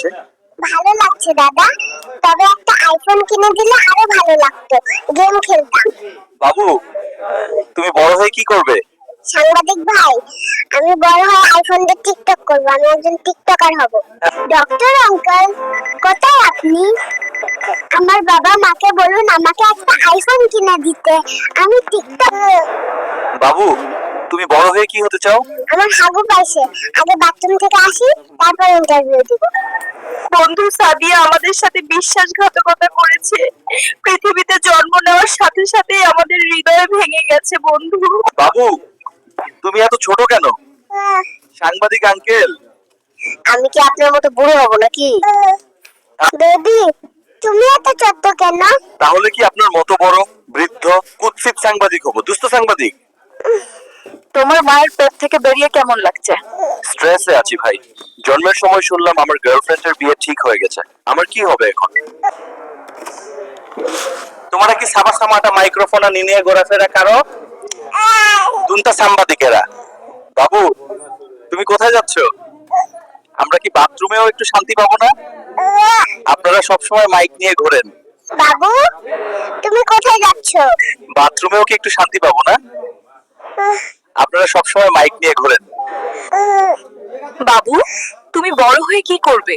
লাগছে? ভালো লাগছে দাদা, তবে একটা আইফোন কিনে দিলে আরো ভালো লাগতো, গেম খেলতাম। বাবু, তুমি বড় হয়ে কি করবে? সাংবাদিক ভাই, আমি বড় হয়ে আইফোন দিয়ে টিকটক করবো, আমি একজন টিকটকার হব। ডক্টর আঙ্কেল, কোথায় আপনি? আমার বাবা মাকে বলুন আমাকে একটা আইফোন কিনে দিতে, আমি টিকটক। বাবু, তুমি বড় হয়ে কি হতে চাও? আমার হাগু পাইছে, আগে বাথরুম থেকে আসি, তারপর ইন্টারভিউ দিব। বন্ধু সাদিয়া আমাদের সাথে বিশ্বাসঘাতকতা করেছে। পৃথিবীতে জন্ম নেওয়ার সাথে সাথে আমাদের হৃদয় ভেঙে গেছে বন্ধু। বাবু, তুমি এত ছোট কেন? সাংবাদিক আঙ্কেল, আমি কি আপনার মতো বুড়ো হব নাকি? বেবি, তুমি এত ছোট্ট কেন? তাহলে কি আপনার মতো বড়, বৃদ্ধ, কুৎসিত সাংবাদিক হব, দুস্থ সাংবাদিক? তোমার মায়ের পেট থেকে বেরিয়ে কেমন লাগছে? স্ট্রেসে আছি ভাই। জন্মের সময় শুনলাম আমার গার্লফ্রেন্ডের বিয়ে ঠিক হয়ে গেছে। আমার কি হবে এখন? তোমরা কি সাবা সামাটা মাইক্রোফোন নিয়ে ঘোরাফেরা করো? দুনটা সাংবাদিকেরা। বাবু, তুমি কোথায় যাচ্ছ? আমরা কি বাথরুমেও একটু শান্তি পাবো না? আপনারা সবসময় মাইক নিয়ে ঘোরেন। বাবু, তুমি কোথায় যাচ্ছ? বাথরুমেও কি একটু শান্তি পাবো না? আপনারা সবসময় মাইক নিয়ে ঘোরেন। বাবু, তুমি বড় হয়ে কি করবে?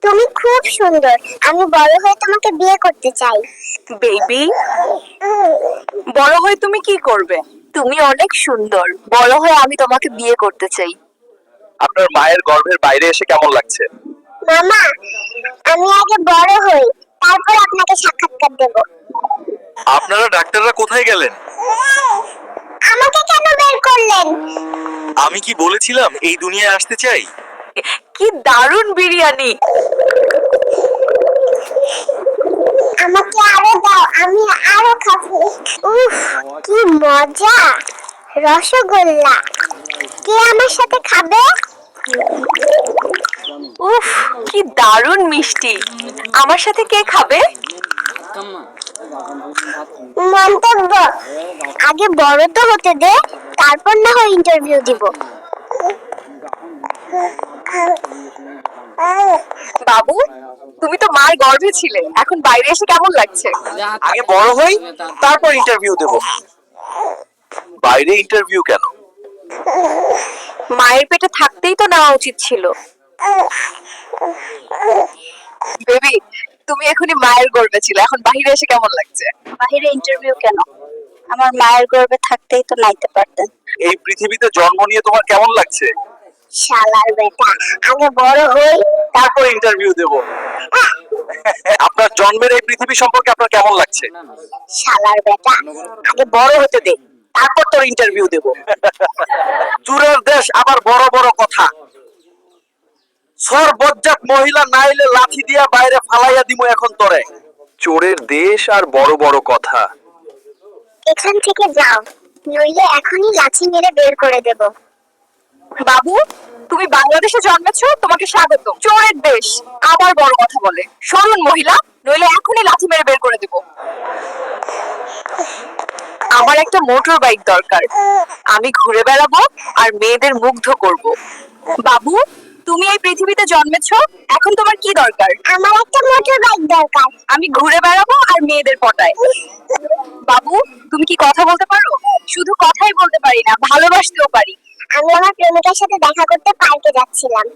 তুমি খুব সুন্দর, আমি বড় হয়ে তোমাকে বিয়ে করতে চাই। বেবি, বড় হয়ে তুমি কি করবে? তুমি অনেক সুন্দর, বড় হয়ে আমি তোমাকে বিয়ে করতে চাই। আপনার মায়ের গর্ভের বাইরে এসে কেমন লাগছে? মামা, আমি আগে বড় হই, তারপর আপনাকে সাক্ষাৎকার দেব। আপনারা ডাক্তাররা কোথায় গেলেন? আমাকে কেন বের করলেন? আমি কি বলেছিলাম এই দুনিয়ায় আসতে চাই? কি দারুণ বিরিয়ানি! আমাকে আরো দাও, আমি আরো খাবো। উফ, কি মজা! রসগোল্লা, কে আমার সাথে খাবে? উফ, কি দারুণ মিষ্টি! আমার সাথে কে খাবে? মন্তব্য, আগে বড় তো হতে দে, তারপর না হয় ইন্টারভিউ দিব। বাবু, তুমি তো মার গর্ভে ছিলে, এখন বাইরে এসে কেমন লাগছে? আগে বড় হই, তারপর ইন্টারভিউ দেব। বাইরে ইন্টারভিউ কেন? মায়ের পেটে থাকতেই তো নেওয়া উচিত ছিল। বেবি, তুমি এখনই মায়ের গর্ভে ছিলে, এখন বাইরে এসে কেমন লাগছে? বাইরে ইন্টারভিউ কেন? আমার মায়ের গর্ভে থাকতেই তো নাইতে পারতেন। এই পৃথিবীতে জন্ম নিয়ে তোমার কেমন লাগছে? শালার বেটা, আগে বড় হই, তারপর ইন্টারভিউ দেব। আপনার জন্মের এই পৃথিবী সম্পর্কে আপনার কেমন লাগছে? শালার বেটা, আগে বড় হতে দে, তারপর তোর ইন্টারভিউ দেব। চুরের দেশ আবার বড় বড় কথা। সর বজ্জাত মহিলা নাইলে লাঠি দিয়া বাইরে ফালাইয়া দিমু এখন তোরে। চোরের দেশ আর বড় বড় কথা। এখান থেকে যাও, নইলে এখনই লাঠি মেরে বের করে দেব। বাবু, তুমি বাংলাদেশে জন্মেছো, তোমাকে স্বাগত। চোরের দেশ আবার বড় কথা বলে। সরুন মহিলা, নইলে এখনই লাঠি মেরে বের করে দেব। আমার একটা মোটর বাইক দরকার, আমি ঘুরে বেড়াবো আর মেয়েদের মুগ্ধ করব। বাবু, তুমি এই পৃথিবীতে জন্মেছো, এখন তোমার কি দরকার? আমার একটা মোটর বাইক দরকার, আমি ঘুরে বেড়াবো আর মেয়েদের পটাই। বাবু, তুমি কি কথা বলতে পারো? শুধু কথাই বলতে পারি না, ভালোবাসতেও পারি। আমি আমার প্রেমিকার সাথে দেখা করতে পার্কে যাচ্ছিলাম।